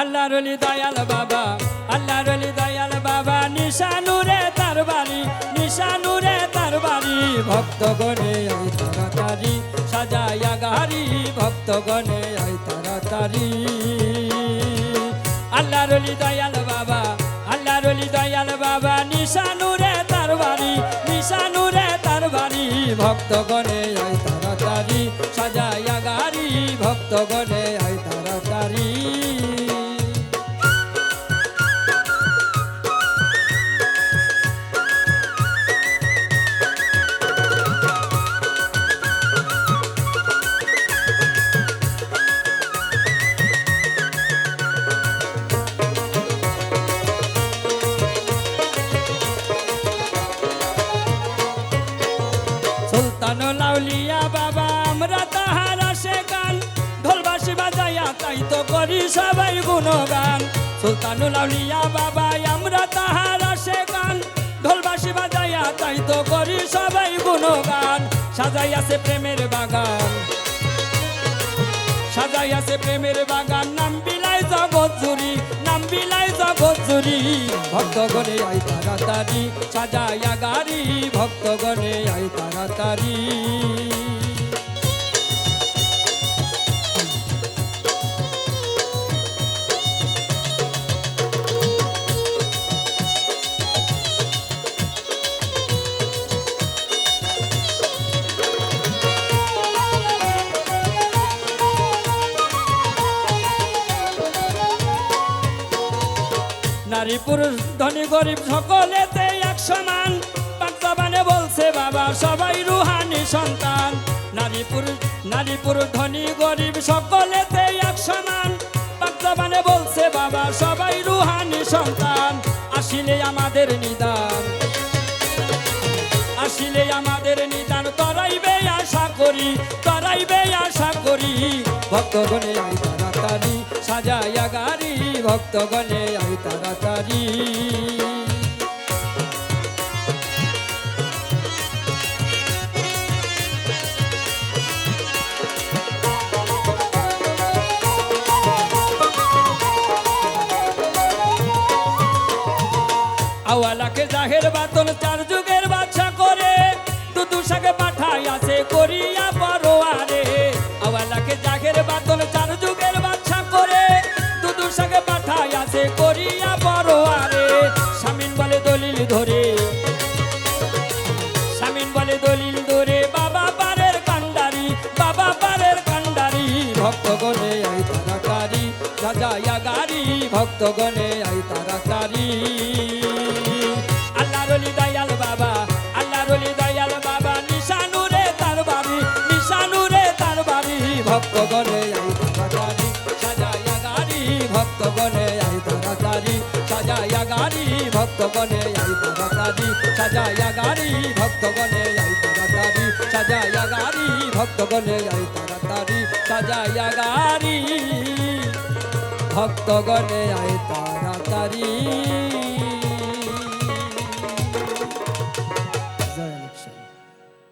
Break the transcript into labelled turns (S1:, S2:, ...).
S1: আল্লাহর ওলি দয়াল বাবা, আল্লাহর ওলি দয়াল বাবা, নিশানুরে তার বাড়ি, নিশানুরে তার বাড়ি। ভক্তগণে আই তাড়াতাড়ি সাজাইয়া গাড়ি, ভক্তগণে আই তাড়াতাড়ি। আল্লাহর ওলি দয়াল বাবা, আল্লাহর ওলি দয়াল বাবা, নিশানুরে তার বাড়ি, নিশানুরে তার বাড়ি। ভক্তগণে আই তাড়াতাড়ি সাজাইয়া গাড়ি, ভক্তগণে আই তাড়াতাড়ি। সুলতানুল আউলিয়া বাবা আমরা তাহার আসে গান, ঢোলবাসি বাজাইয়া তাই তো করি সবাই গুণগান। সুলতানুল আউলিয়া বাবা আমরা তাহার আসে গান, ঢোলবাসি বাজাইয়া তাই তো করি সবাই গুণগান। সাজাইয়াছে প্রেমের বাগান, সাজাইয়াছে প্রেমের বাগান, নাম বিলাই জগৎ জুড়ি, নাম বিলাই জগৎ জুড়ি। ভক্তগণে আই তাড়াতাড়ি সাজাইয়া গাড়ি, ভক্তগণে আই তাড়াতাড়ি। নারী পুরুষ ধনী গরিব সকলেতে এক সমান, পাকজাবানে বলছে বাবা সবাই রুহানি সন্তান। নারী পুরুষ ধনী গরিব সকলেতে এক সমান, পাকজাবানে বলছে বাবা সবাই রুহানি সন্তান। আসিলে আমাদের নিদান, আসিলে আমাদের নিদান, তরাইবে আশা করি, তরাইবে আশা করি। ভক্তগণে আই তাড়াতাড়ি সাজাইয়া গাড়ি, ভক্তগণে আই তাড়াতাড়ি। আওয়ালাকে জাহের বাতন চার যুগের বাদশা করে, দুদুশাকে পাঠাই আছে করিয়া পরোয়ারে। আওয়ালাকে জাহের বাতন চার যুগের বাদশা করে, দুদুশাকে পাঠাই আছে করিয়া পরোয়ারে। শামিন বলে দলিল ধরে, শামিন বলে দলিল ধরে, বাবা পারের কান্ডারি, বাবা পারের কান্ডারি। ভক্তগণে আই তাড়াতাড়ি সাজাইয়া গাড়ি, ভক্তগণে আই তাড়াতাড়ি। আল্লাহর ওলি দয়াল বাবা, আল্লাহর ওলি দয়াল বাবা, নিশানুরে তার বাড়ি, নিশানুরে তার বাড়ি। ভক্তগণে আই তাড়াতাড়ি সাজাইয়া গাড়ি, ভক্তগণে আই তাড়াতাড়ি সাজাইয়া গাড়ি, ভক্তগণে আই তাড়াতাড়ি সাজাইয়া গাড়ি, ভক্তগণে আই তাড়াতাড়ি সাজাইয়া গাড়ি, ভক্তগণে আই তাড়াতাড়ি সাজাইয়া গাড়ি, ভক্তগণে আই তাড়াতাড়ি।